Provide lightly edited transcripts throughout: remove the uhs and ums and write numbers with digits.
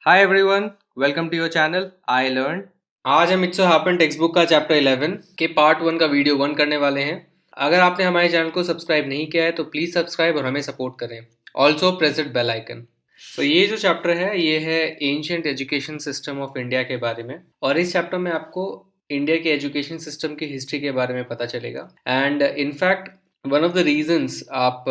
Hi everyone, welcome to your channel I Learned। आज हम it's happen text book का chapter 11 के part 1 का वीडियो 1 करने वाले हैं। अगर आपने हमारे चैनल को सब्सक्राइब नहीं किया है तो प्लीज़ सब्सक्राइब और हमें सपोर्ट करें। Also press it bell icon. तो ये जो चैप्टर है ये है ancient education system of India के बारे में, और इस चैप्टर में आपको इंडिया के एजुकेशन सिस्टम की हिस्ट्री के बारे में पता चलेगा। And in fact one of the reasons आप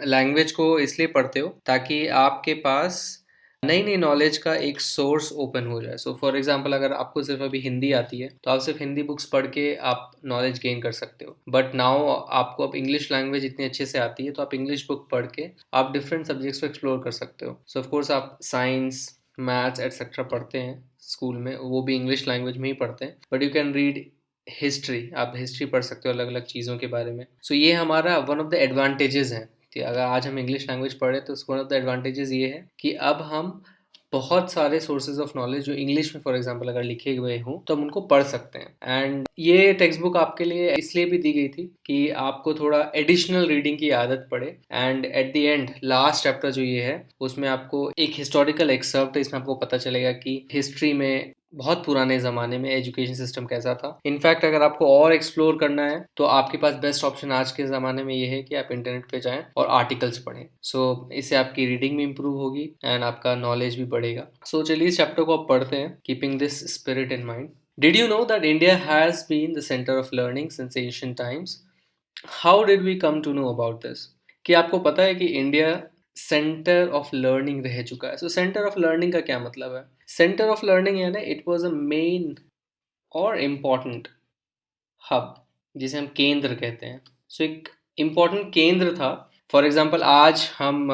लैंग्वेज को इसलिए पढ़ते हो ताकि आपके पास नई नई नॉलेज का एक सोर्स ओपन हो जाए। सो फॉर एग्जांपल अगर आपको सिर्फ अभी हिंदी आती है तो आप सिर्फ हिंदी बुक्स पढ़ के आप नॉलेज गेन कर सकते हो, बट नाउ आपको अब इंग्लिश लैंग्वेज इतनी अच्छे से आती है तो आप इंग्लिश बुक पढ़ के आप डिफरेंट सब्जेक्ट्स को एक्सप्लोर कर सकते हो। सो ऑफ कोर्स आप साइंस, मैथ्स एटसेट्रा पढ़ते हैं स्कूल में, वो भी इंग्लिश लैंग्वेज में ही पढ़ते हैं, but you can read history, आप हिस्ट्री पढ़ सकते हो अलग अलग चीज़ों के बारे में। सो ये हमारा वन ऑफ द एडवांटेजेस हैं कि अगर आज हम इंग्लिश लैंग्वेज पढ़े तो वन ऑफ द एडवांटेजेस ये है कि अब हम बहुत सारे सोर्सेज ऑफ नॉलेज जो इंग्लिश में फॉर एग्जांपल अगर लिखे हुए हों तो हम उनको पढ़ सकते हैं। एंड ये टेक्स्ट बुक आपके लिए इसलिए भी दी गई थी कि आपको थोड़ा एडिशनल रीडिंग की आदत पड़े। And at the end last chapter जो ये है उसमें आपको एक हिस्टोरिकल एक्सर्प्ट है, इसमें आपको पता चलेगा कि हिस्ट्री में बहुत पुराने ज़माने में एजुकेशन सिस्टम कैसा था। इनफैक्ट अगर आपको और एक्सप्लोर करना है तो आपके पास बेस्ट ऑप्शन आज के ज़माने में ये है कि आप इंटरनेट पे जाएं और आर्टिकल्स पढ़ें। सो इससे आपकी रीडिंग भी इम्प्रूव होगी एंड आपका नॉलेज भी बढ़ेगा। सो चलिए इस चैप्टर को आप पढ़ते हैं, keeping this spirit in mind. Did you know that India has been the centre of learning since ancient times? How did we come to know about this? कि आपको पता है कि इंडिया सेंटर ऑफ लर्निंग रह चुका है। So centre of learning का क्या मतलब है? सेंटर ऑफ लर्निंग है ना, इट वाज अ मेन और इम्पॉर्टेंट हब, जिसे हम केंद्र कहते हैं। सो एक इम्पॉर्टेंट केंद्र था। फॉर एग्जाम्पल आज हम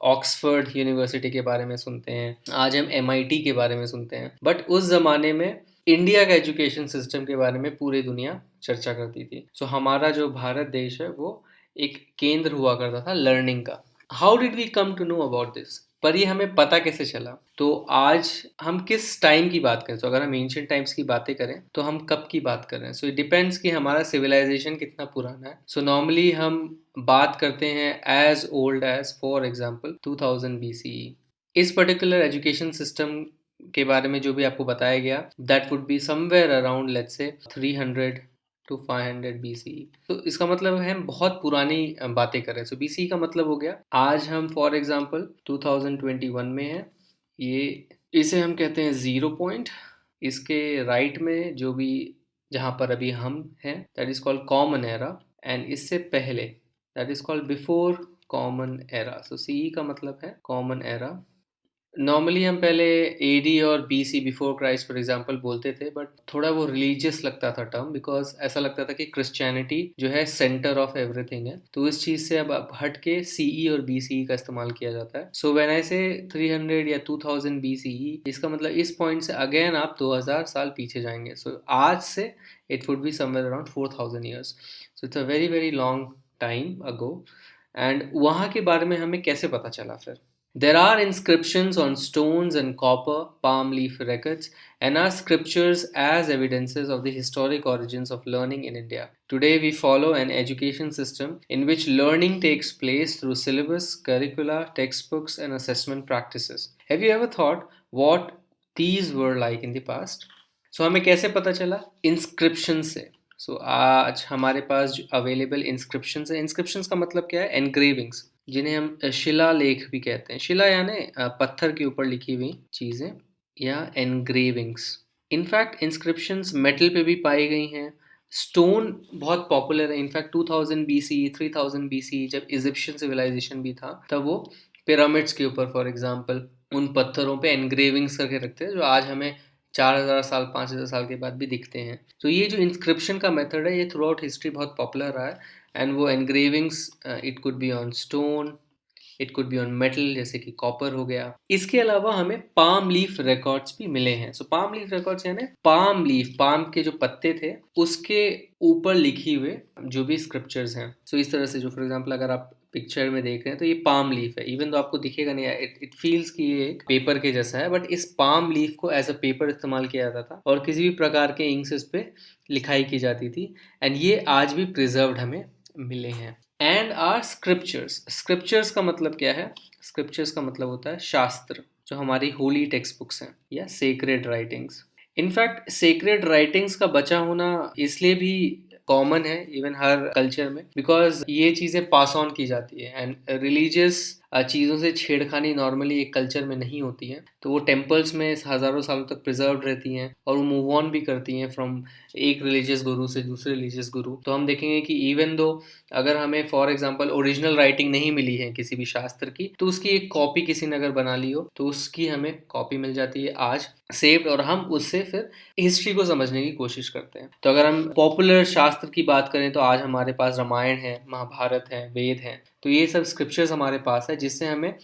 ऑक्सफोर्ड यूनिवर्सिटी के बारे में सुनते हैं, आज हम MIT के बारे में सुनते हैं, बट उस ज़माने में इंडिया का एजुकेशन सिस्टम के बारे में पूरी दुनिया चर्चा करती थी। सो हमारा जो भारत देश है वो एक केंद्र हुआ करता था लर्निंग का। How did we come to know about this? पर ये हमें पता कैसे चला? तो आज हम किस टाइम की बात करें, तो अगर हम एंशिएंट टाइम्स की बातें करें तो हम कब की बात कर रहे हैं? सो इट डिपेंड्स कि हमारा सिविलाइजेशन कितना पुराना है। सो नॉर्मली हम बात करते हैं as old as for example 2000 BCE। इस पर्टिकुलर एजुकेशन सिस्टम के बारे में जो भी आपको बताया गया that would be somewhere around let's say 300 to 500 BCE। तो इसका मतलब है हम बहुत पुरानी बातें कर रहे हैं। सो BCE का मतलब हो गया आज हम फॉर एग्जांपल 2021 में है, ये इसे हम कहते हैं 0 पॉइंट। इसके राइट में जो भी जहाँ पर अभी हम हैं that is called common era, and इससे पहले that is called before common era. So CE का मतलब है कॉमन एरा। नॉर्मली हम पहले AD और BC before Christ for example बोलते थे, बट थोड़ा वो रिलीजियस लगता था टर्म, बिकॉज ऐसा लगता था कि क्रिश्चियनिटी जो है सेंटर ऑफ एवरीथिंग है। तो इस चीज़ से अब हट के CE और BCE का इस्तेमाल किया जाता है। सो व्हेन आई से 300 या 2000 BCE, इसका मतलब इस पॉइंट से अगेन आप 2000 साल पीछे जाएंगे। सो आज से it would be somewhere around 4000 years. So it's a very very long time ago. And वहाँ के बारे में हमें कैसे पता चला फिर? There are inscriptions on stones and copper, palm leaf records, and are scriptures as evidences of the historic origins of learning in India. Today, we follow an education system in which learning takes place through syllabus, curricula, textbooks, and assessment practices. Have you ever thought what these were like in the past? So, हमें कैसे पता चला? Inscription से। सो आज हमारे पास जो available inscriptions है, inscriptions का मतलब क्या है? एनग्रेविंग्स, जिन्हें हम शिलालेख भी कहते हैं। शिला यानी पत्थर के ऊपर लिखी हुई चीज़ें, या एनग्रेविंग्स। इनफैक्ट इंस्क्रिप्शंस मेटल पे भी पाई गई हैं। स्टोन बहुत पॉपुलर है। इनफैक्ट 2000 BCE 3000 BCE जब इजिप्शियन सिविलाइजेशन भी था तब वो पिरामिड्स के ऊपर फॉर एग्जांपल उन पत्थरों पे एनग्रेविंग्स करके रखते हैं, जो आज हमें 4000 साल 5000 साल के बाद भी दिखते हैं। तो ये जो इंस्क्रिप्शन का मेथड है ये थ्रू आउट हिस्ट्री बहुत पॉपुलर रहा है। एंड वो engravings it could be on stone, it could be on metal जैसे कि कॉपर हो गया। इसके अलावा हमें पाम लीफ रिकॉर्ड्स भी मिले हैं। सो पाम लीफ रिकॉर्ड्स यानी पाम लीफ, पाम के जो पत्ते थे उसके ऊपर लिखी हुए जो भी स्क्रिप्चर्स हैं। सो इस तरह से जो फॉर एग्जांपल अगर आप पिक्चर में देख रहे हैं तो ये पाम लीफ है। इवन तो आपको दिखेगा नहीं, इट फील्स कि ये एक पेपर के जैसा है, बट इस पाम लीफ को एज अ पेपर इस्तेमाल किया जाता था और किसी भी प्रकार के इंक्स इस पे लिखाई की जाती थी। एंड ये आज भी प्रिजर्व्ड हमें मिले हैं। And our scriptures. स्क्रिप्चर्स का मतलब क्या है? स्क्रिप्चर्स का मतलब होता है शास्त्र। जो हमारी होली टेक्स्ट बुक्स हैं या sacred writings. In fact sacred writings का बचा होना इसलिए भी कॉमन है इवन हर कल्चर में, बिकॉज ये चीज़ें पास ऑन की जाती है एंड रिलीजियस चीज़ों से छेड़खानी नॉर्मली एक कल्चर में नहीं होती है, तो वो टेम्पल्स में हज़ारों सालों तक प्रिजर्व रहती हैं और वो मूव ऑन भी करती हैं फ्रॉम एक रिलीजियस गुरु से दूसरे रिलीजियस गुरु। तो हम देखेंगे कि इवन दो अगर हमें फॉर एग्जांपल ओरिजिनल राइटिंग नहीं मिली है किसी भी शास्त्र की, तो उसकी एक कॉपी किसी ने अगर बना ली हो तो उसकी हमें कॉपी मिल जाती है आज सेव्ड, और हम उससे फिर हिस्ट्री को समझने की कोशिश करते हैं। तो अगर हम पॉपुलर शास्त्र की बात करें तो आज हमारे पास रामायण है, महाभारत है, वेद है, तो ये सब स्क्रिप्चर्स हमारे पास है जिससे हमें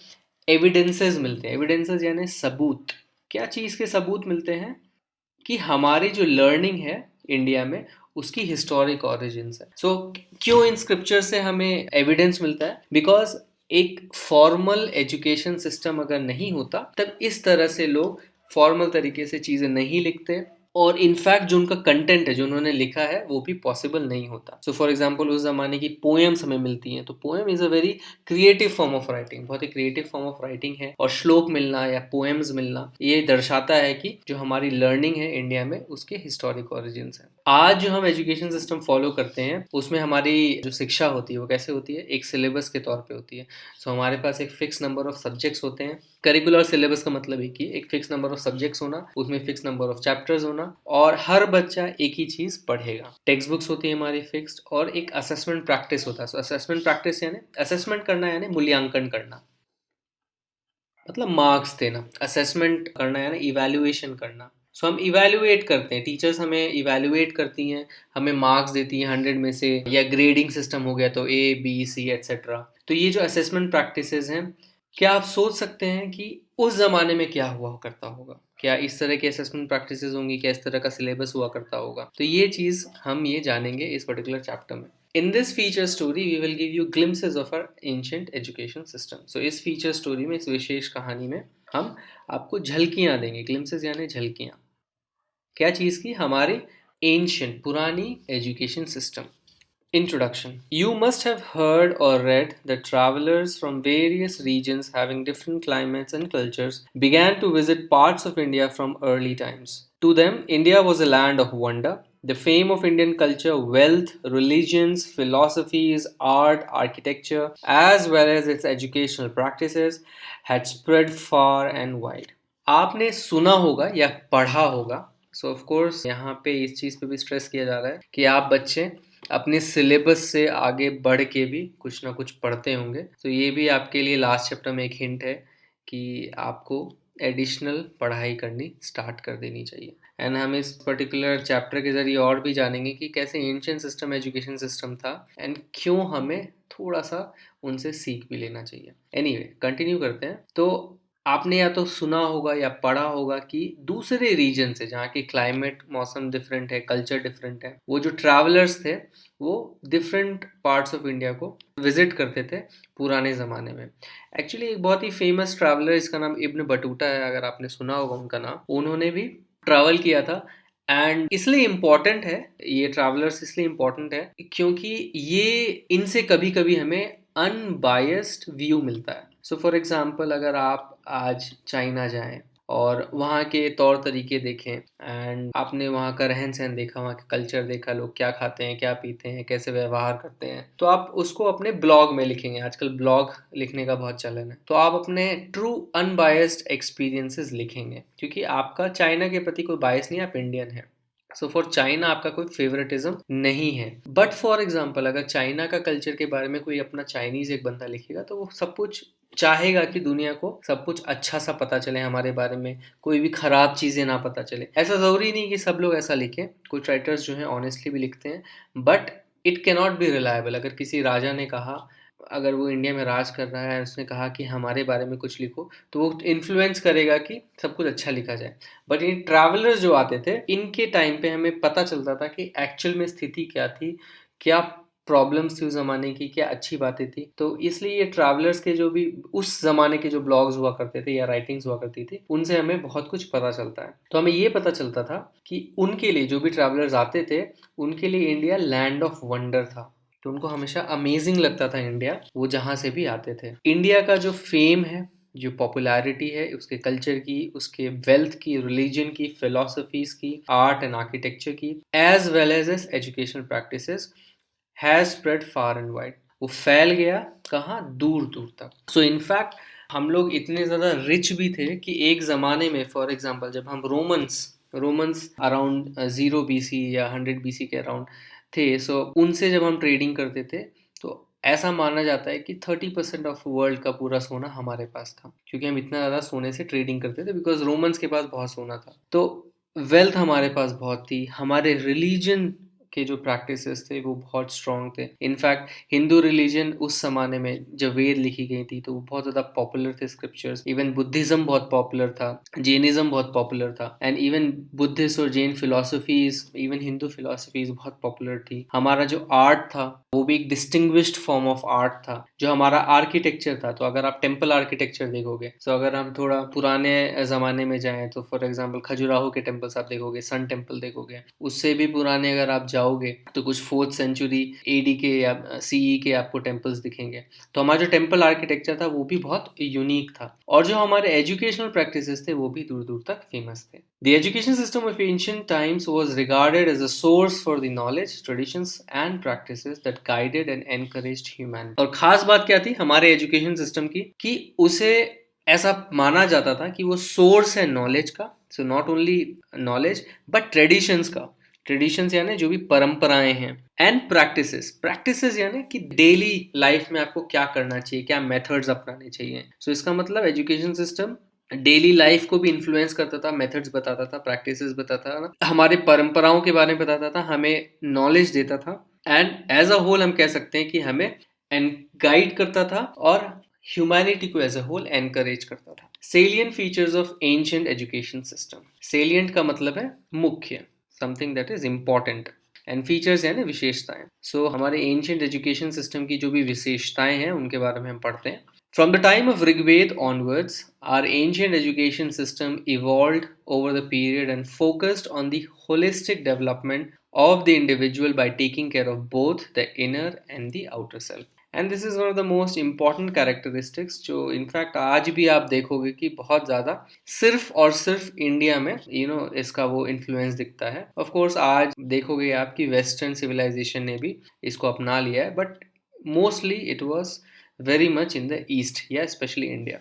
एविडेंसेस मिलते हैं। एविडेंसेस यानी सबूत। क्या चीज़ के सबूत मिलते हैं? कि हमारी जो लर्निंग है इंडिया में उसकी हिस्टोरिक ऑरिजिन्स है। सो क्यों इन स्क्रिप्चर से हमें एविडेंस मिलता है? बिकॉज एक फॉर्मल एजुकेशन सिस्टम अगर नहीं होता तब इस तरह से लोग फॉर्मल तरीके से चीज़ें नहीं लिखते, और इनफैक्ट जो उनका कंटेंट है जो उन्होंने लिखा है वो भी पॉसिबल नहीं होता। सो फॉर एग्जांपल उस जमाने की पोएम्स हमें मिलती हैं, तो poem is a very creative form of writing, बहुत ही क्रिएटिव फॉर्म ऑफ राइटिंग है, और श्लोक मिलना या पोएम्स मिलना ये दर्शाता है कि जो हमारी लर्निंग है इंडिया में उसके हिस्टोरिक ओरिजिन्स है। आज जो हम एजुकेशन सिस्टम फॉलो करते हैं उसमें हमारी जो शिक्षा होती है वो कैसे होती है? एक सिलेबस के तौर पे होती है। सो हमारे पास एक फिक्स नंबर ऑफ सब्जेक्ट्स होते हैं। करिकुलर सिलेबस का मतलब है कि एक फिक्स नंबर ऑफ सब्जेक्ट्स होना, उसमें फिक्स नंबर ऑफ चैप्टर्स होना, और हर बच्चा एक ही चीज़ पढ़ेगा। टेक्स्ट बुक्स होती है हमारी फिक्स्ड, और एक असेसमेंट प्रैक्टिस होता है। सो असेसमेंट प्रैक्टिस यानी असेसमेंट करना यानी मूल्यांकन करना, मतलब मार्क्स देना। असेसमेंट करना यानी इवैल्यूएशन करना। सो हम इवैल्यूएट करते हैं, टीचर्स हमें इवैल्यूएट करती हैं, हमें मार्क्स देती हैं 100 में से, या ग्रेडिंग सिस्टम हो गया तो A, B, C एट्सेट्रा। तो ये जो असेसमेंट प्रैक्टिसेस हैं, क्या आप सोच सकते हैं कि उस ज़माने में क्या हुआ करता होगा? क्या इस तरह की असेसमेंट प्रैक्टिसेस होंगी? क्या इस तरह का सिलेबस हुआ करता होगा? तो ये चीज़ हम ये जानेंगे इस पर्टिकुलर चैप्टर में। In this feature story, we will give you glimpses of our ancient education system. So इस feature story में, इस विशेष कहानी में हम आपको झलकियाँ देंगे। Glimpses यानी झलकियाँ। क्या चीज़ की? हमारी ancient, पुरानी education system. Introduction. You must have heard or read that travelers from various regions having different climates and cultures began to visit parts of India from early times. To them, India was a land of wonder. The fame of Indian culture, wealth, religions, philosophies, art, architecture, as well as its educational practices, had spread far and wide. आपने सुना होगा या पढ़ा होगा, सो of course यहाँ पे इस चीज़ पे भी स्ट्रेस किया जा रहा है कि आप बच्चे अपने सिलेबस से आगे बढ़ के भी कुछ ना कुछ पढ़ते होंगे। तो ये भी आपके लिए लास्ट चैप्टर में एक हिंट है कि आपको एडिशनल पढ़ाई करनी स्टार्ट कर देनी चाहिए। एंड हम इस पर्टिकुलर चैप्टर के ज़रिए और भी जानेंगे कि कैसे एंशिएंट सिस्टम एजुकेशन सिस्टम था एंड क्यों हमें थोड़ा सा उनसे सीख भी लेना चाहिए। एनीवे, कंटिन्यू करते हैं। तो आपने या तो सुना होगा या पढ़ा होगा कि दूसरे रीजन से, जहाँ की क्लाइमेट, मौसम डिफरेंट है, कल्चर डिफरेंट है, वो जो ट्रैवलर्स थे वो डिफरेंट पार्ट्स ऑफ इंडिया को विजिट करते थे पुराने ज़माने में। एक्चुअली एक बहुत ही फेमस ट्रैवलर, इसका नाम इब्न बटूता है, अगर आपने सुना होगा उनका नाम। उन्होंने भी ट्रैवल किया था, एंड इसलिए इम्पॉर्टेंट है ये ट्रैवलर्स, इसलिए इम्पॉर्टेंट है क्योंकि ये इनसे कभी कभी हमें अनबायस्ड व्यू मिलता है। सो फॉर एग्जांपल, अगर आप आज चाइना जाएं और वहाँ के तौर तरीके देखें एंड आपने वहाँ का रहन सहन देखा, वहाँ का कल्चर देखा, लोग क्या खाते हैं, क्या पीते हैं, कैसे व्यवहार करते हैं, तो आप उसको अपने ब्लॉग में लिखेंगे। आजकल ब्लॉग लिखने का बहुत चलन है, तो आप अपने ट्रू अनबायस्ड एक्सपीरियंसेस लिखेंगे, क्योंकि आपका चाइना के प्रति कोई बायस नहीं है, आप इंडियन है। सो फॉर चाइना आपका कोई फेवरेटिज्म नहीं है। बट फॉर एग्जाम्पल, अगर चाइना का कल्चर के बारे में कोई अपना चाइनीज एक बंदा लिखेगा तो वो सब कुछ चाहेगा कि दुनिया को सब कुछ अच्छा सा पता चले हमारे बारे में, कोई भी खराब चीज़ें ना पता चले। ऐसा ज़रूरी नहीं कि सब लोग ऐसा लिखें, कुछ राइटर्स जो हैं ऑनेस्टली भी लिखते हैं, but it cannot be reliable. अगर किसी राजा ने कहा, अगर वो इंडिया में राज कर रहा है, उसने कहा कि हमारे बारे में कुछ लिखो, तो वो इन्फ्लुएंस करेगा कि सब कुछ अच्छा लिखा जाए। बट ये ट्रैवलर्स जो आते थे, इनके टाइम पे हमें पता चलता था कि एक्चुअल में स्थिति क्या थी, क्या प्रॉब्लम्स थी उस ज़माने की, क्या अच्छी बातें थी। तो इसलिए ये ट्रैवलर्स के जो भी उस ज़माने के जो ब्लॉग्स हुआ करते थे या राइटिंग्स हुआ करती थी, उनसे हमें बहुत कुछ पता चलता है। तो हमें ये पता चलता था कि उनके लिए, जो भी ट्रैवलर्स आते थे, उनके लिए इंडिया लैंड ऑफ वंडर था। तो उनको हमेशा अमेजिंग लगता था इंडिया, वो जहाँ से भी आते थे। इंडिया का जो फेम है जो पॉपुलैरिटी है उसके कल्चर की, उसके वेल्थ की, रिलीजन की, फिलोसफीज की, आर्ट एंड आर्किटेक्चर की, as well as educational practices has spread far and wide. वो फैल गया कहाँ, दूर दूर तक। सो इनफैक्ट हम लोग इतने ज़्यादा रिच भी थे कि एक ज़माने में, फॉर एग्जांपल, जब हम रोमन्स अराउंड 0 BC या 100 BC के अराउंड थे, सो उनसे जब हम ट्रेडिंग करते थे तो ऐसा माना जाता है कि 30% ऑफ वर्ल्ड का पूरा सोना हमारे पास था, क्योंकि हम इतना ज़्यादा सोने से ट्रेडिंग करते थे, बिकॉज रोमन्स के पास बहुत सोना था। तो वेल्थ हमारे पास बहुत थी, हमारे रिलीजन के जो प्रैक्टिसेस थे वो बहुत स्ट्रांग थे। इनफैक्ट हिंदू रिलीजन उस जमाने में जब वेद लिखी गई थी तो वो बहुत ज़्यादा पॉपुलर थे स्क्रिप्चर्स। इवन बुद्धिज्म बहुत पॉपुलर था, जैनिज्म बहुत पॉपुलर था, एंड इवन बुद्धिस्ट और Jain philosophies, even Hindu philosophies बहुत पॉपुलर थी। हमारा जो आर्ट था वो भी एक डिस्टिंग्विश्ड फॉर्म ऑफ आर्ट था। जो हमारा आर्किटेक्चर था, तो अगर आप टेम्पल आर्किटेक्चर देखोगे, तो अगर हम थोड़ा पुराने ज़माने में जाएं तो फॉर एग्जांपल खजुराहो के टेम्पल्स आप देखोगे, सन टेम्पल देखोगे। उससे भी पुराने अगर आप जाओगे तो कुछ 4th सेंचुरी AD के या CE के आपको टेम्पल्स दिखेंगे। तो हमारा जो टेम्पल आर्किटेक्चर था वो भी बहुत यूनिक था, और जो हमारे एजुकेशनल प्रैक्टिसेस थे वो भी दूर दूर तक फेमस थे। The education system of ancient times was regarded as a source for the knowledge, traditions and practices that guided and encouraged humanity। और खास बात क्या थी हमारे एजुकेशन सिस्टम की, कि उसे ऐसा माना जाता था कि वो सोर्स है नॉलेज का। So not only knowledge but traditions का। ट्रेडिशंस यानी जो भी परंपराएं हैं, एंड प्रैक्टिसेस यानी कि डेली लाइफ में आपको क्या करना चाहिए, क्या मेथड्स अपनाने चाहिए। सो इसका मतलब एजुकेशन सिस्टम डेली लाइफ को भी इन्फ्लुएंस करता था, मेथड्स बताता था, प्रैक्टिसेस बताता था, हमारे परंपराओं के बारे में बताता था, हमें नॉलेज देता था, एंड एज अ होल हम कह सकते हैं कि हमें गाइड करता था और ह्यूमैनिटी को एज अ होल एनकरेज करता था। Salient features of ancient education system. Salient का मतलब है मुख्य, something that is important, and features यानी विशेषताएं। सो हमारे एंशिएंट एजुकेशन सिस्टम की जो भी विशेषताएं हैं उनके बारे में हम पढ़ते हैं। From the time of Rigved onwards, our ancient education system evolved over the period and focused on the holistic development of the individual by taking care of both the inner and the outer self. And this is one of the most important characteristics जो in fact आज भी आप देखोगे कि बहुत ज़्यादा सिर्फ और सिर्फ इंडिया में इसका वो इन्फ्लुएंस दिखता है। ऑफ कोर्स आज देखोगे आप कि वेस्टर्न सिविलाइजेशन ने भी इसको अपना लिया है, but mostly it was very much in the east या स्पेशली इंडिया।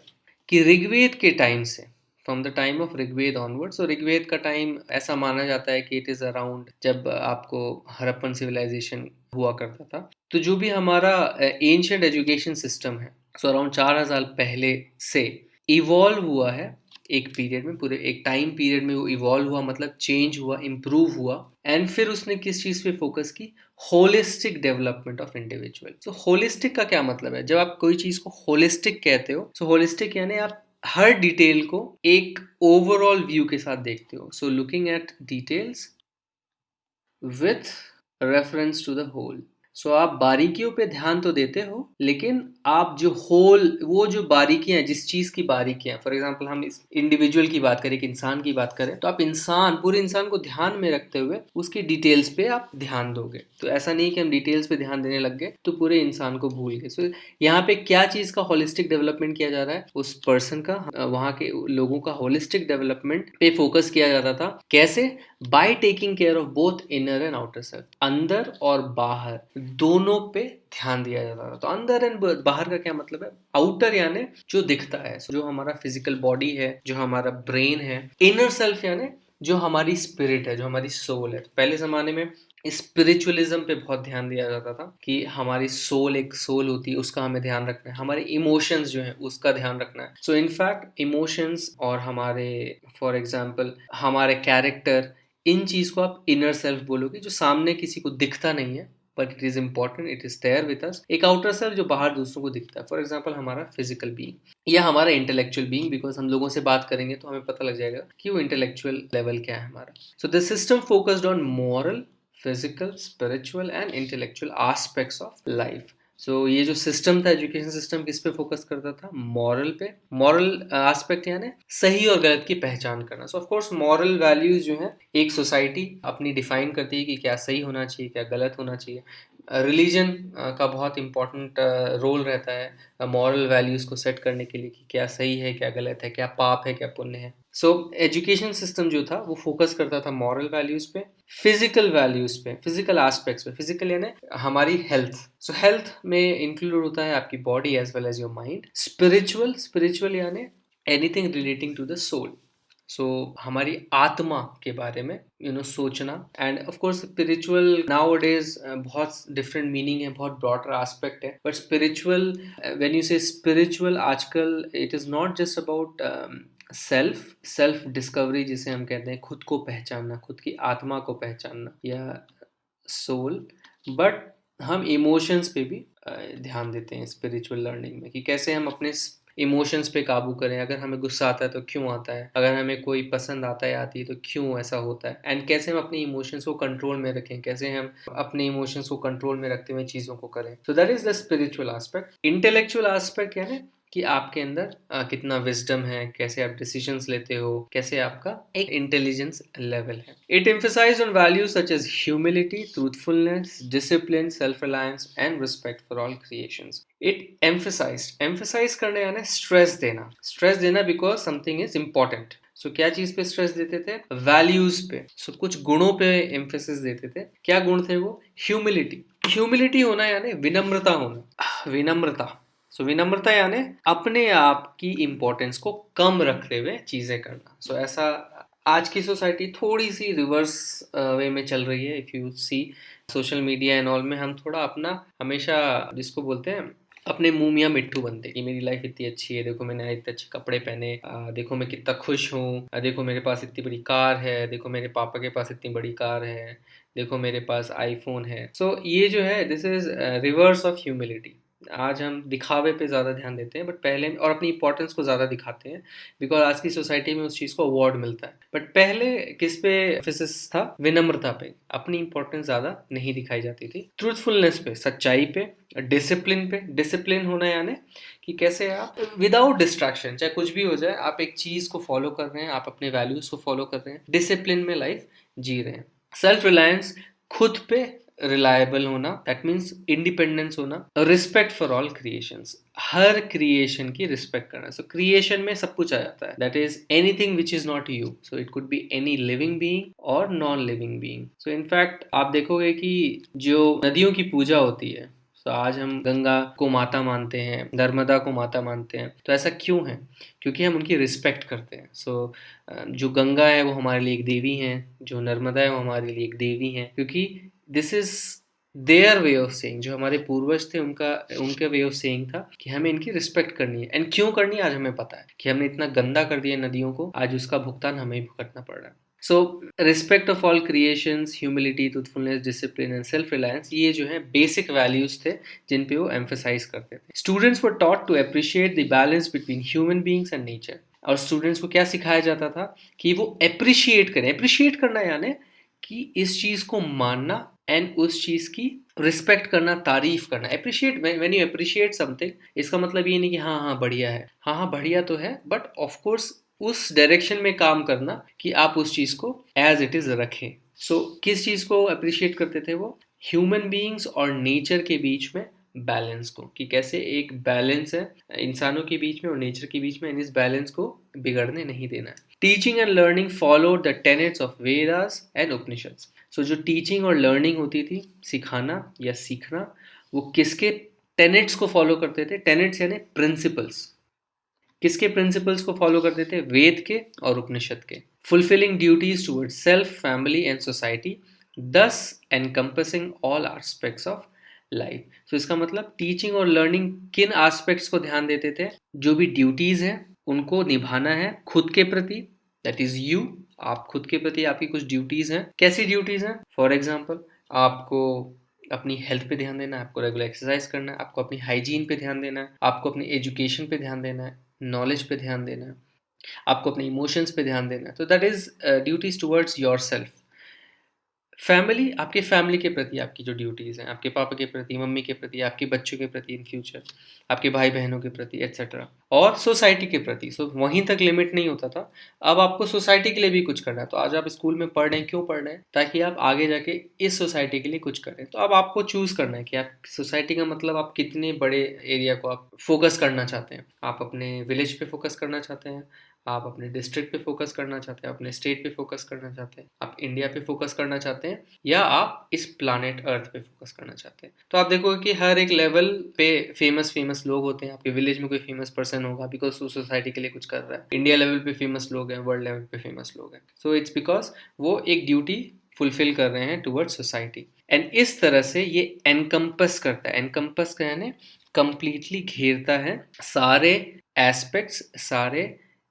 कि ऋग्वेद के टाइम से, from the time of Rigveda onward, so Rigveda का टाइम ऐसा माना जाता है कि इट इज़ अराउंड जब आपको हड़प्पन सिविलाइजेशन हुआ करता था। तो जो भी हमारा एंशिएंट एजुकेशन सिस्टम है, सो अराउंड 4000 पहले से इवॉल्व हुआ है एक पीरियड में, पूरे एक टाइम पीरियड में वो इवॉल्व हुआ, मतलब चेंज हुआ, इम्प्रूव हुआ, एंड फिर उसने किस चीज़ पे फोकस की, holistic development of individual. So holistic का क्या मतलब है, जब आप कोई चीज़ को होलिस्टिक कहते हो, सो होलिस्टिक यानी आप हर डिटेल को एक ओवरऑल व्यू के साथ देखते हो। So looking at details with reference to the whole. So आप बारीकियों पे ध्यान तो देते हो, लेकिन आप जो होल, वो जो बारीकियां, जिस चीज की बारीकियां, फॉर एग्जांपल हम इस इंडिविजुअल की बात करें, एक इंसान की बात करें, तो आप पूरे इंसान को ध्यान में रखते हुए उसकी डिटेल्स पे आप ध्यान दोगे। तो ऐसा नहीं कि हम डिटेल्स पे ध्यान देने लग गए तो पूरे इंसान को भूल गए। सो यहाँ पे क्या चीज का होलिस्टिक डेवलपमेंट किया जा रहा है, उस पर्सन का, वहाँ के लोगों का होलिस्टिक डेवलपमेंट पे फोकस किया जाता था। कैसे? By taking care of both inner and outer self. अंदर और बाहर दोनों पे ध्यान दिया जाता था। तो अंदर एंड बाहर का क्या मतलब है? आउटर यानी जो दिखता है, जो हमारा फिजिकल बॉडी है, जो हमारा ब्रेन है। इनर सेल्फ यानी जो हमारी स्पिरिट है, जो हमारी सोल है। तो पहले जमाने में स्पिरिचुअलिज्म पे बहुत ध्यान दिया जाता था कि हमारी सोल, एक सोल होती है, उसका हमें ध्यान रखना है, हमारे इमोशंस जो है उसका ध्यान रखना है। सो इनफैक्ट इमोशंस और हमारे, फॉर एग्जांपल हमारे कैरेक्टर, इन चीज को आप इनर सेल्फ बोलोगे, जो सामने किसी को दिखता नहीं है, but it is important, it is there with us. एक आउटर सेल्फ जो बाहर दूसरों को दिखता है, फॉर एग्जांपल हमारा फिजिकल बीइंग या हमारा इंटेलेक्चुअल बीइंग, बिकॉज हम लोगों से बात करेंगे तो हमें पता लग जाएगा कि वो इंटेलेक्चुअल लेवल क्या है हमारा। So this system focused on moral, physical, spiritual and intellectual aspects of life. So ये जो सिस्टम था, एजुकेशन सिस्टम, किस पे फोकस करता था? मॉरल पे। मॉरल एस्पेक्ट यानी सही और गलत की पहचान करना। सो ऑफ कोर्स मॉरल वैल्यूज जो है एक सोसाइटी अपनी डिफाइन करती है कि क्या सही होना चाहिए, क्या गलत होना चाहिए। रिलीजन का बहुत इम्पोर्टेंट रोल रहता है मॉरल वैल्यूज़ को सेट करने के लिए कि क्या सही है, क्या गलत है, क्या पाप है, क्या पुण्य है। सो एजुकेशन सिस्टम जो था वो फोकस करता था मॉरल वैल्यूज़ पे, फिजिकल वैल्यूज़ पे, फिजिकल एस्पेक्ट्स पे। फिजिकल यानी हमारी हेल्थ। सो हेल्थ में इंक्लूड होता है आपकी body as well as your mind. Spiritual, spiritual यानी anything relating to the soul. So हमारी आत्मा के बारे में सोचना। And of course spiritual nowadays बहुत डिफरेंट मीनिंग है, बहुत ब्रॉडर एस्पेक्ट है। But spiritual, when you say spiritual, आजकल it is not just about self self discovery जिसे हम कहते हैं, खुद को पहचानना, खुद की आत्मा को पहचानना या सोल। बट हम इमोशंस पे भी ध्यान देते हैं स्पिरिचुअल लर्निंग में कि कैसे हम अपने इमोशंस पे काबू करें। अगर हमें गुस्सा आता है तो क्यों आता है, अगर हमें कोई पसंद आता है आती है तो क्यों ऐसा होता है, एंड कैसे हम अपने इमोशंस को कंट्रोल में रखें, कैसे हम अपने इमोशंस को कंट्रोल में रखते हुए चीज़ों को करें। सो that is the spiritual aspect. Intellectual aspect यानी कि आपके अंदर कितना विजडम है, कैसे आप डिसीजंस लेते हो, कैसे आपका एक इंटेलिजेंस लेवल है। It emphasise on values such as humility, truthfulness, discipline, self reliance and respect for all creations. It emphasise करने यानी स्ट्रेस देना because something is important. So क्या चीज पे स्ट्रेस देते थे? वैल्यूज पे। सो कुछ गुणों पे एम्फेसिस देते थे। क्या गुण थे वो? ह्यूमिलिटी। ह्यूमिलिटी होना यानी विनम्रता होना, विनम्रता। सो विनम्रता यानी अपने आप की इम्पोर्टेंस को कम रखते हुए चीजें करना। सो ऐसा आज की सोसाइटी थोड़ी सी रिवर्स वे में चल रही है। If you see social media and all में, हम थोड़ा अपना हमेशा जिसको बोलते हैं अपने मुंह मियाँ मिट्ठू बनते कि मेरी लाइफ इतनी अच्छी है, देखो मैंने इतने अच्छे कपड़े पहने, देखो मैं कितना खुश हूँ, देखो मेरे पास इतनी बड़ी कार है, देखो मेरे पापा के पास इतनी बड़ी कार है, देखो मेरे पास आईफोन है। सो ये जो है this is reverse of humility. आज हम दिखावे पे ज़्यादा ध्यान देते हैं बट पहले, और अपनी इंपॉर्टेंस को ज़्यादा दिखाते हैं बिकॉज आज की सोसाइटी में उस चीज़ को अवार्ड मिलता है। बट पहले किस पे एम्फेसिस था? विनम्रता पे। अपनी इंपॉर्टेंस ज़्यादा नहीं दिखाई जाती थी। ट्रूथफुलनेस पे, सच्चाई पे, डिसिप्लिन पे। डिसिप्लिन होना यानी कि कैसे आप विदाउट डिस्ट्रैक्शन, चाहे कुछ भी हो जाए, आप एक चीज़ को फॉलो कर रहे हैं, आप अपने वैल्यूज़ को फॉलो कर रहे हैं, डिसिप्लिन में लाइफ जी रहे हैं। सेल्फ रिलायंस, खुद पे रिलायबल होना, दैट मीन्स इंडिपेंडेंस होना। रिस्पेक्ट फॉर ऑल क्रिएशंस, हर क्रिएशन की रिस्पेक्ट करना। सो क्रिएशन में सब कुछ आ जाता है, that is anything which is not you. So it could be any living being और non living being. So in fact आप देखोगे कि जो नदियों की पूजा होती है, तो आज हम गंगा को माता मानते हैं, नर्मदा को माता मानते हैं। तो ऐसा क्यों है? क्योंकि हम उनकी रिस्पेक्ट करते हैं। सो जो गंगा है वो हमारे लिए एक देवी है, जो नर्मदा है वो हमारे लिए एक देवी है, क्योंकि this is their way of saying. जो हमारे पूर्वज थे उनका उनके वे ऑफ सेइंग था कि हमें इनकी रिस्पेक्ट करनी है। एंड क्यों करनी है आज हमें पता है कि हमने इतना गंदा कर दिया नदियों को, आज उसका भुगतान हमें ही भुगतना पड़ रहा है। So respect of all creations, humility, truthfulness, discipline and self reliance, ये जो है बेसिक वैल्यूज थे जिन पे वो एम्फेसाइज करते थे। Students were taught to appreciate the balance between human beings and nature. और स्टूडेंट्स को क्या सिखाया जाता था? कि वो अप्रिशिएट करें। अप्रिशिएट करना यानी कि इस चीज को मानना एंड उस चीज की रिस्पेक्ट करना, तारीफ करना। Appreciate, when you appreciate something, इसका मतलब ये नहीं कि हाँ हाँ बढ़िया है, हाँ हाँ बढ़िया तो है, बट ऑफ कोर्स उस डायरेक्शन में काम करना कि आप उस चीज को एज इट इज रखें। सो किस चीज को अप्रिशिएट करते थे वो? ह्यूमन बीइंग्स और नेचर के बीच में बैलेंस को, कि कैसे एक बैलेंस है इंसानों के बीच में और नेचर के बीच में, इस बैलेंस को बिगड़ने नहीं देना है। Teaching and learning follow the tenets of Vedas and Upanishads. So जो टीचिंग और लर्निंग होती थी, सिखाना या सीखना, वो किसके टेनेट्स को फॉलो करते थे? टेनेट्स यानी प्रिंसिपल्स। किसके प्रिंसिपल्स को फॉलो करते थे? वेद के और उपनिषद के। Fulfilling duties towards self, family and society, thus encompassing all aspects of life. So इसका मतलब टीचिंग और लर्निंग किन एस्पेक्ट्स को ध्यान देते थे? जो भी ड्यूटीज हैं उनको निभाना है खुद के प्रति, दैट इज यू। आप खुद के प्रति आपकी कुछ ड्यूटीज हैं। कैसी ड्यूटीज हैं? फॉर एग्जाम्पल, आपको अपनी हेल्थ पे ध्यान देना है, आपको रेगुलर एक्सरसाइज करना है, आपको अपनी हाइजीन पे ध्यान देना है, आपको अपनी एजुकेशन पे ध्यान देना है, नॉलेज पे ध्यान देना है, आपको अपने इमोशंस पे ध्यान देना है। तो that is duties towards your self. Family, आपके फैमिली के प्रति आपकी जो ड्यूटीज़ हैं, आपके पापा के प्रति, मम्मी के प्रति, आपके बच्चों के प्रति इन फ्यूचर, आपके भाई बहनों के प्रति एट्सेट्रा, और सोसाइटी के प्रति। सो वहीं तक लिमिट नहीं होता था, अब आपको सोसाइटी के लिए भी कुछ करना है। तो आज आप स्कूल में पढ़ रहे हैं, क्यों पढ़ रहे हैं? ताकि आप आगे जाके इस सोसाइटी के लिए कुछ करें। तो अब आपको चूज़ करना है कि आप सोसाइटी का मतलब आप कितने बड़े एरिया को आप फोकस करना चाहते हैं। आप अपने विलेज पे फोकस करना चाहते हैं, आप अपने डिस्ट्रिक्ट पे फोकस करना चाहते हैं, अपने स्टेट पे फोकस करना चाहते हैं, आप इंडिया पे फोकस करना चाहते हैं, या आप इस प्लानेट अर्थ पे फोकस करना चाहते हैं। तो आप देखोगे कि हर एक लेवल पे फेमस लोग होते हैं। आपके विलेज में कोई फेमस पर्सन होगा बिकॉज वो सोसाइटी के लिए कुछ कर रहा है। इंडिया लेवल पे फेमस लोग हैं, वर्ल्ड लेवल पे फेमस लोग हैं। सो इट्स बिकॉज वो एक ड्यूटी फुलफिल कर रहे हैं टुवर्ड्स सोसाइटी। एंड इस तरह से ये एनकम्पस करता है। एनकम्पस का यानी कंप्लीटली घेरता है सारे एस्पेक्ट्स, सारे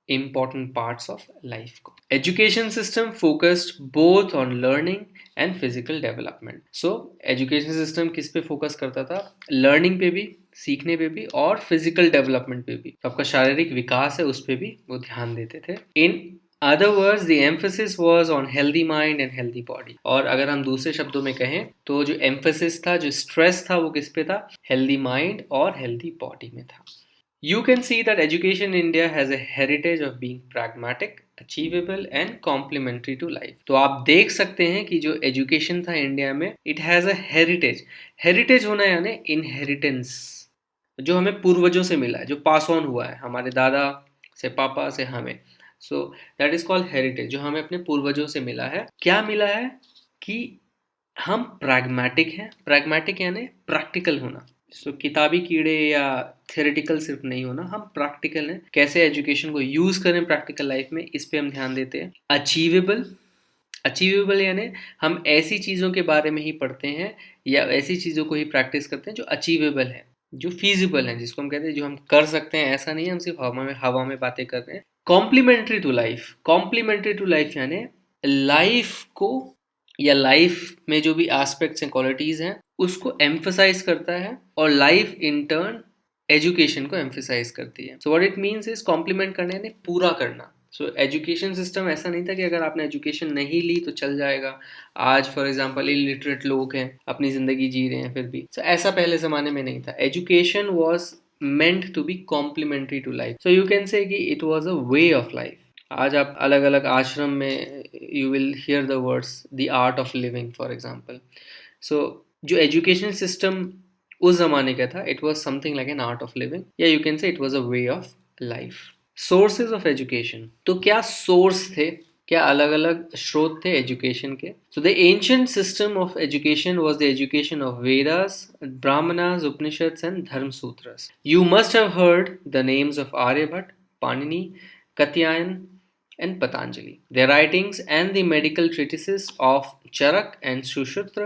important parts of life को। Education system focused both on learning and physical development. So education system किस पे फोकस करता था? लर्निंग पे भी, सीखने पे भी, और फिजिकल डेवलपमेंट पे भी। तो आपका शारीरिक विकास है उस पे भी वो ध्यान देते थे। In other words the emphasis was on healthy mind and healthy body. और अगर हम दूसरे शब्दों में कहें तो जो एम्फेसिस था, जो स्ट्रेस था, वो किस पे था? हेल्दी माइंड और हेल्दी बॉडी में था। You can see that education in India has a heritage of being pragmatic, achievable and complementary to life. तो आप देख सकते हैं कि जो एजुकेशन था इंडिया में, it has a heritage. Heritage होना यानी inheritance, जो हमें पूर्वजों से मिला है, जो पास ऑन हुआ है हमारे दादा से, पापा से हमें। So that is called heritage, जो हमें अपने पूर्वजों से मिला है। क्या मिला है? कि हम pragmatic हैं। pragmatic यानी प्रैक्टिकल होना। किताबी कीड़े या थ्योरेटिकल सिर्फ नहीं होना, हम प्रैक्टिकल हैं। कैसे एजुकेशन को यूज करें प्रैक्टिकल लाइफ में, इस पे हम ध्यान देते हैं। अचीवेबल यानी हम ऐसी चीज़ों के बारे में ही पढ़ते हैं या ऐसी चीज़ों को ही प्रैक्टिस करते हैं जो अचीवेबल है, जो फीजिबल है, जिसको हम कहते हैं जो हम कर सकते हैं। ऐसा नहीं है हम सिर्फ हवा में बातें कर रहे हैं। कॉम्प्लीमेंट्री टू लाइफ यानी लाइफ को या लाइफ में जो भी एस्पेक्ट्स हैं, क्वालिटीज़ हैं, उसको एम्फसाइज करता है, और लाइफ इन टर्न एजुकेशन को एम्फसाइज करती है। So what it means is complement करना यानी पूरा करना। सो एजुकेशन सिस्टम ऐसा नहीं था कि अगर आपने एजुकेशन नहीं ली तो चल जाएगा। आज फॉर एग्जांपल इलिटरेट लोग हैं, अपनी ज़िंदगी जी रहे हैं फिर भी। सो ऐसा पहले ज़माने में नहीं था। Education was meant to be complementary to life. So you can say कि it was a way of life. आज आप अलग अलग आश्रम में you will hear the words the art of living for example. So जो एजुकेशन सिस्टम उस जमाने का था, it was something like an art of living, या you can say it was a way of life. Sources of education, तो क्या source थे, क्या अलग अलग स्रोत थे एजुकेशन के? So the ancient system of education was the education of Vedas, Brahmanas, Upanishads and Dharma Sutras. You must have heard the names of Aryabhatta, Panini, Katyayana and Patanjali. Their writings and the medical treatises of Charak and Shushruta.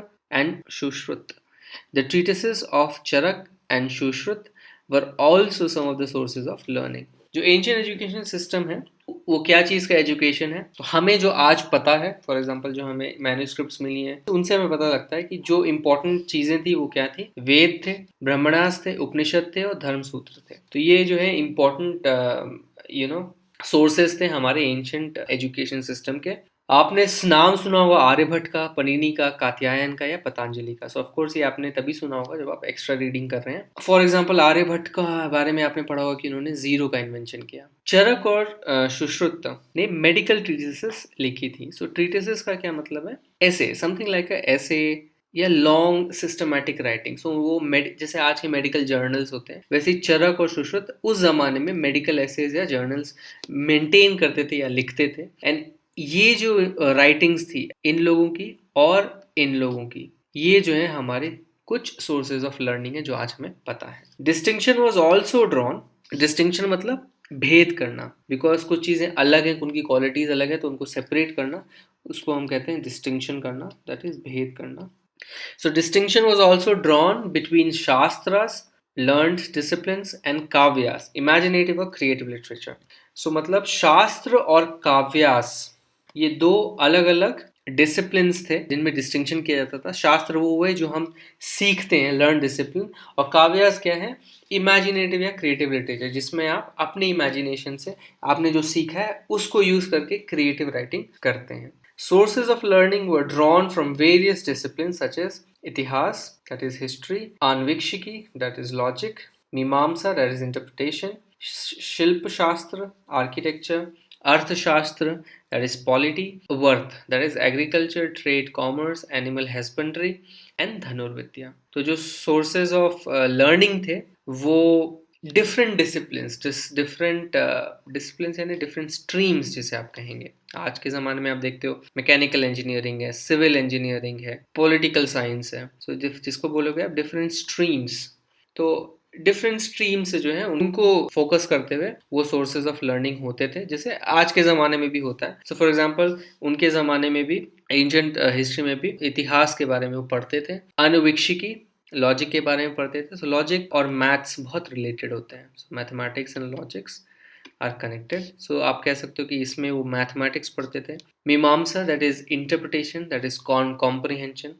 The treatises of Charak and Shushruta were also some of the sources of learning. जो ancient education system है वो क्या चीज़ का education है? तो हमें जो आज पता है, फॉर एग्जांपल जो हमें मैन्युस्क्रिप्ट्स मिली हैं, तो उनसे हमें पता लगता है कि जो इंपॉर्टेंट चीज़ें थी वो क्या थी? वेद थे, ब्राह्मणास थे, उपनिषद थे और धर्म सूत्र थे। तो ये जो है इंपॉर्टेंट सोर्सेस थे हमारे एंशिएंट एजुकेशन सिस्टम के। आपने नाम सुना होगा आर्यभट्ट का, पनीनी का, कात्यायन का या पतंजलि का। सो ऑफ कोर्स ये आपने तभी सुना होगा जब आप एक्स्ट्रा रीडिंग कर रहे हैं। फॉर एग्जांपल आर्यभट्ट का बारे में आपने पढ़ा होगा कि उन्होंने जीरो का इन्वेंशन किया। चरक और सुश्रुत ने मेडिकल ट्रीटिसेस लिखी थी। सो ट्रीटिसेस का क्या मतलब है? ऐसे, समथिंग लाइक अ ऐसे या लॉन्ग सिस्टमेटिक राइटिंग। सो वो जैसे आज के मेडिकल जर्नल्स होते हैं, वैसे ही चरक और सुश्रुत उस जमाने में मेडिकल एसेज या जर्नल्स मेंटेन करते थे या लिखते थे। एंड ये जो राइटिंग्स थी इन लोगों की और इन लोगों की, ये जो है हमारे कुछ सोर्सेज ऑफ लर्निंग है जो आज हमें पता है। Distinction was also drawn. Distinction मतलब भेद करना, बिकॉज कुछ चीज़ें अलग हैं, उनकी क्वालिटीज अलग है, तो उनको सेपरेट करना, उसको हम कहते हैं डिस्टिंक्शन करना, दैट इज भेद करना। So distinction was also drawn between Shastras, learned disciplines and Kavyas, imaginative or creative literature. So मतलब शास्त्र और काव्यास ये दो अलग अलग डिसिप्लिन्स थे जिनमें डिस्टिंक्शन किया जाता था। शास्त्र वो हुए जो हम सीखते हैं, लर्न डिसिप्लिन, और काव्यास क्या है? इमेजिनेटिव या क्रिएटिव लिटरेचर, जिसमें आप अपनी इमेजिनेशन से आपने जो सीखा है उसको यूज करके क्रिएटिव राइटिंग करते हैं। Sources of learning were drawn from various disciplines such as Itihas, that is history, Anvikshiki, that is logic, Mimamsa, that is interpretation, Shilpa Shastra, architecture, Arthashastra, that is polity, Varth, that is agriculture, trade, commerce, animal husbandry, and धनुर्विद्या. तो जो sources of learning थे वो different disciplines यानी different streams जिसे आप कहेंगे. आज के ज़माने में आप देखते हो मैकेनिकल इंजीनियरिंग है, सिविल इंजीनियरिंग है, पॉलिटिकल साइंस है. सो जिसको बोलोगे आप डिफरेंट स्ट्रीम्स. तो डिफरेंट स्ट्रीम से जो है उनको फोकस करते हुए वो सोर्सेज ऑफ लर्निंग होते थे, जैसे आज के ज़माने में भी होता है. सो फॉर एग्जांपल उनके ज़माने में भी एंशंट हिस्ट्री में भी इतिहास के बारे में वो पढ़ते थे, अनुवीक्षिकी लॉजिक के बारे में पढ़ते थे. सो लॉजिक और मैथ्स बहुत रिलेटेड होते हैं. So mathematics and logics are connected. So आप कह सकते हो कि इसमें वो मैथमेटिक्स पढ़ते थे. Mimamsa that is interpretation, that is comprehension.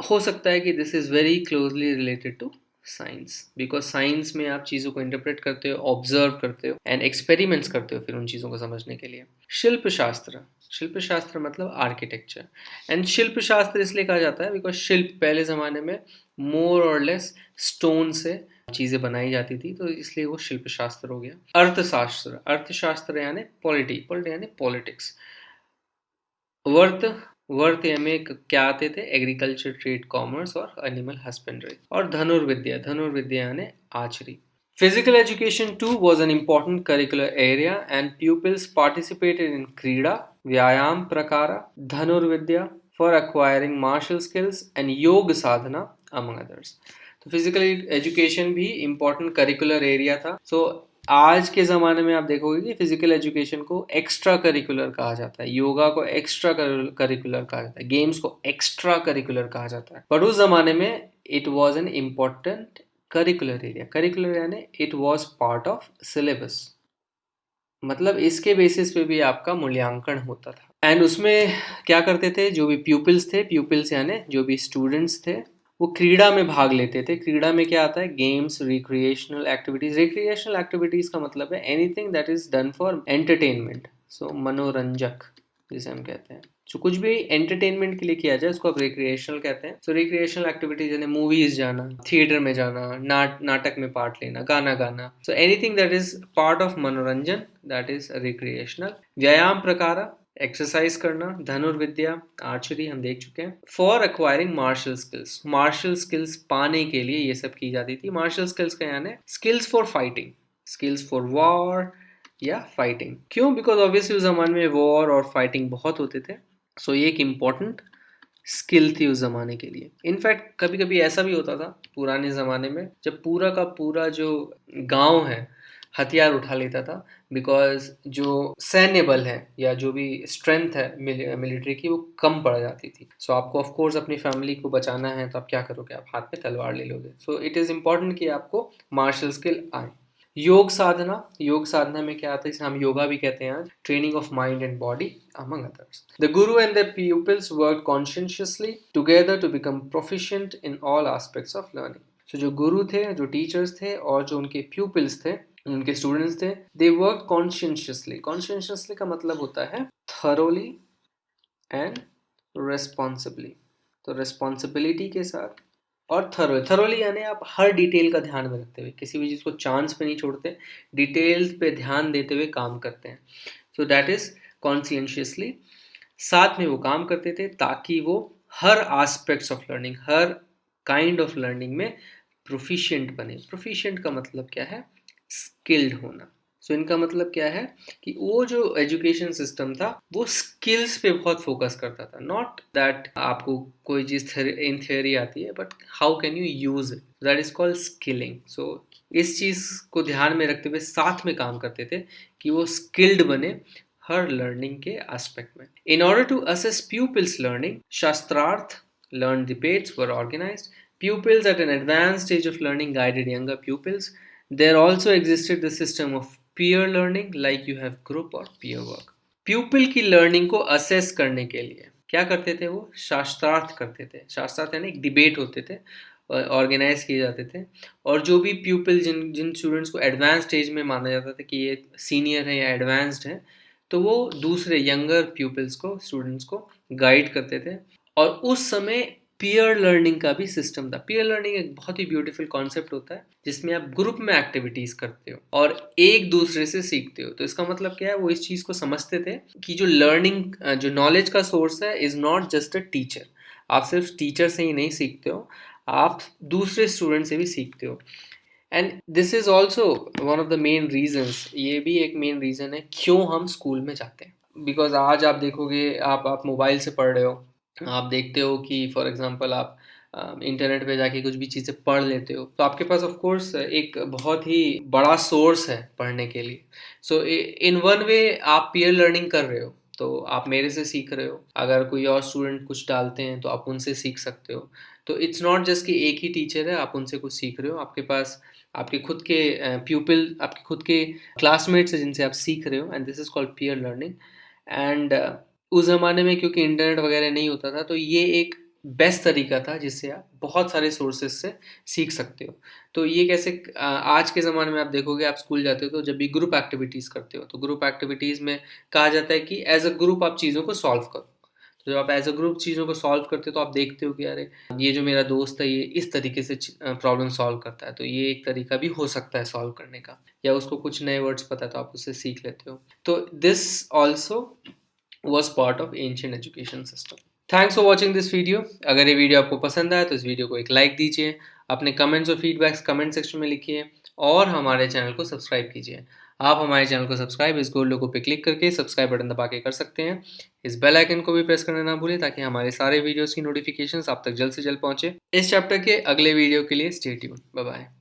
हो सकता है कि this is very closely related to science, because science में आप चीज़ों को इंटरप्रेट करते हो, ऑब्जर्व करते हो एंड एक्सपेरिमेंट्स करते हो फिर उन चीज़ों को समझने के लिए. शिल्प शास्त्र, शिल्प शास्त्र मतलब आर्किटेक्चर. एंड शिल्प शास्त्र इसलिए कहा जाता है बिकॉज शिल्प पहले ज़माने में मोर और लेस स्टोन से चीज़ें बनाई जाती थी, तो इसलिए वो शिल्प शास्त्र हो गया. अर्थशास्त्र, अर्थशास्त्र यानी पॉलिटी यानी पॉलिटिक्स. वर्त, वर्त में क्या आते थे? एग्रीकल्चर, ट्रेड, कॉमर्स और एनिमल हस्बेंड्री. और धनुर्विद्या, धनुर्विद्या यानी archery. Physical education too was an important curricular area and pupils participated in Krida, Vyayam Prakara, Dhanurvidya for acquiring martial skills and Yoga Sadhana among others. तो physical education भी important curricular area था. सो आज के ज़माने में आप देखोगे कि फिजिकल एजुकेशन को एक्स्ट्रा करिकुलर कहा जाता है, योगा को एक्स्ट्रा करिकुलर कहा जाता है, गेम्स को एक्स्ट्रा करिकुलर कहा जाता है. बट उस ज़माने में it was an important curricular area. Curricular यानी it was part of syllabus, मतलब इसके बेसिस पे भी आपका मूल्यांकन होता था. एंड उसमें क्या करते थे? जो भी प्यूपिल्स थे, प्यूपिल्स यानी जो भी स्टूडेंट्स थे, वो क्रीड़ा में भाग लेते थे. क्रीड़ा में क्या आता है? Games, recreational activities. Recreational activities का मतलब है anything that is done for entertainment. So मनोरंजक जिसे हम कहते हैं. सो कुछ भी एंटरटेनमेंट के लिए किया जाए उसको आप रिक्रिएशनल कहते हैं. सो रिक्रिएशनल एक्टिविटीज यानी मूवीज जाना, थिएटर में जाना, नाटक में पार्ट लेना, गाना गाना. So anything that is part of मनोरंजन, दैट इज रिक्रिएशनल. व्यायाम प्रकारा, एक्सरसाइज करना. धनुर्विद्या, आर्चरी हम देख चुके हैं. For acquiring martial skills, martial skills पाने के लिए ये सब की जाती थी. मार्शल स्किल्स का यानी skills for fighting, skills for war या फाइटिंग. क्यों? बिकॉज ऑब्वियसली उस जमाने में वॉर और फाइटिंग बहुत होते थे. सो ये एक इम्पॉर्टेंट स्किल थी उस ज़माने के लिए. इनफैक्ट कभी कभी ऐसा भी होता था पुराने ज़माने में, जब पूरा का पूरा जो गांव है हथियार उठा लेता था, बिकॉज जो सैन्य बल है या जो भी स्ट्रेंथ है मिलिट्री की वो कम पड़ जाती थी. सो आपको ऑफ कोर्स अपनी फैमिली को बचाना है, तो आप क्या करोगे? आप हाथ में तलवार ले लोगे. सो इट इज़ इम्पॉर्टेंट कि आपको मार्शल स्किल आए. योग साधना, योग साधना में क्या आता है? इसे हम योगा भी कहते हैं आज. Training of mind and body among others. The guru and their pupils worked conscientiously together to become proficient in all aspects of learning. So जो गुरु थे, जो टीचर्स थे और जो उनके pupils थे, उनके स्टूडेंट्स थे, they worked conscientiously. Conscientiously का मतलब होता है thoroughly and responsibly. तो responsibility के साथ और थरोली यानी आप हर डिटेल का ध्यान में रखते हुए, किसी भी चीज़ को चांस पे नहीं छोड़ते, डिटेल्स पे ध्यान देते हुए काम करते हैं. So that is consciously. साथ में वो काम करते थे ताकि वो हर एस्पेक्ट्स ऑफ लर्निंग, हर काइंड ऑफ लर्निंग में प्रोफिशिएंट बने. प्रोफिशिएंट का मतलब क्या है? स्किल्ड होना. सो इनका मतलब क्या है कि वो जो एजुकेशन सिस्टम था वो स्किल्स पे बहुत फोकस करता था. नॉट दैट आपको कोई चीज़ इन थियोरी आती है, but how can you use it, that is called skilling. So इस चीज़ को ध्यान में रखते हुए साथ में काम करते थे कि वो स्किल्ड बने हर लर्निंग के एस्पेक्ट में. In order to assess pupils learning, shastrartha learned debates were organized. Pupils at an advanced stage of learning guided younger pupils. There also existed the system of peer learning, like you have group or peer work. Pupil की learning को assess करने के लिए क्या करते थे? वो शास्त्रार्थ करते थे. शास्त्रार्थ यानी एक डिबेट होते थे, ऑर्गेनाइज किए जाते थे. और जो भी प्यूपिल जिन स्टूडेंट्स को एडवांस स्टेज में माना जाता था कि ये सीनियर है या एडवांस्ड है, तो वो दूसरे यंगर प्यूपिल्स को, स्टूडेंट्स को गाइड करते थे। और उस समय पीयर लर्निंग का भी सिस्टम था। पीयर लर्निंग एक बहुत ही ब्यूटीफुल कॉन्सेप्ट होता है जिसमें आप ग्रुप में एक्टिविटीज करते हो और एक दूसरे से सीखते हो। तो इसका मतलब क्या है, वो इस चीज को समझते थे कि जो लर्निंग, जो नॉलेज का सोर्स है, is not just a teacher. आप सिर्फ टीचर से ही नहीं सीखते हो, आप दूसरे स्टूडेंट से भी सीखते हो। And this is also one of the main reasons, ये भी एक मेन रीजन है क्यों हम स्कूल में जाते हैं। बिकॉज आज आप देखोगे, आप मोबाइल से पढ़ रहे हो, आप देखते हो कि फॉर एग्जांपल आप इंटरनेट पे जाके कुछ भी चीज़ें पढ़ लेते हो, तो आपके पास ऑफ कोर्स एक बहुत ही बड़ा सोर्स है पढ़ने के लिए। सो इन वन वे आप पीयर लर्निंग कर रहे हो, तो आप मेरे से सीख रहे हो, अगर कोई और स्टूडेंट कुछ डालते हैं तो आप उनसे सीख सकते हो। तो इट्स नॉट जस्ट कि एक ही टीचर है, आप उनसे कुछ सीख रहे हो, आपके पास आपके खुद के प्यूपिल, आपके खुद के क्लासमेट्स हैं जिनसे आप सीख रहे हो, and this is called peer learning. And उस ज़माने में क्योंकि इंटरनेट वगैरह नहीं होता था, तो ये एक बेस्ट तरीका था जिससे आप बहुत सारे सोर्सेज से सीख सकते हो। तो ये कैसे, आज के ज़माने में आप देखोगे, आप स्कूल जाते हो तो जब भी ग्रुप एक्टिविटीज़ करते हो, तो ग्रुप एक्टिविटीज़ में कहा जाता है कि एज अ ग्रुप आप चीज़ों को सॉल्व करो। तो जब आप एज अ ग्रुप चीज़ों को सॉल्व करते हो, तो आप देखते हो कि अरे ये जो मेरा दोस्त है ये इस तरीके से प्रॉब्लम सॉल्व करता है, तो ये एक तरीका भी हो सकता है सॉल्व करने का, या उसको कुछ नए वर्ड्स पता है तो आप उससे सीख लेते हो। तो this also was part of ancient education system. Thanks for watching this video. अगर ये वीडियो आपको पसंद आया तो इस वीडियो को एक लाइक दीजिए, अपने कमेंट्स और फीडबैक्स कमेंट सेक्शन में लिखिए, और हमारे चैनल को सब्सक्राइब कीजिए। आप हमारे चैनल को सब्सक्राइब इस गोल लोगो पे क्लिक करके सब्सक्राइब बटन दबा के कर सकते हैं। इस बेल आइकन को भी प्रेस करना ना भूलें ताकि हमारे सारे वीडियोस की नोटिफिकेशंस आप तक जल्द से जल्द पहुंचे। इस चैप्टर के अगले वीडियो के लिए स्टे ट्यून्ड। Bye bye.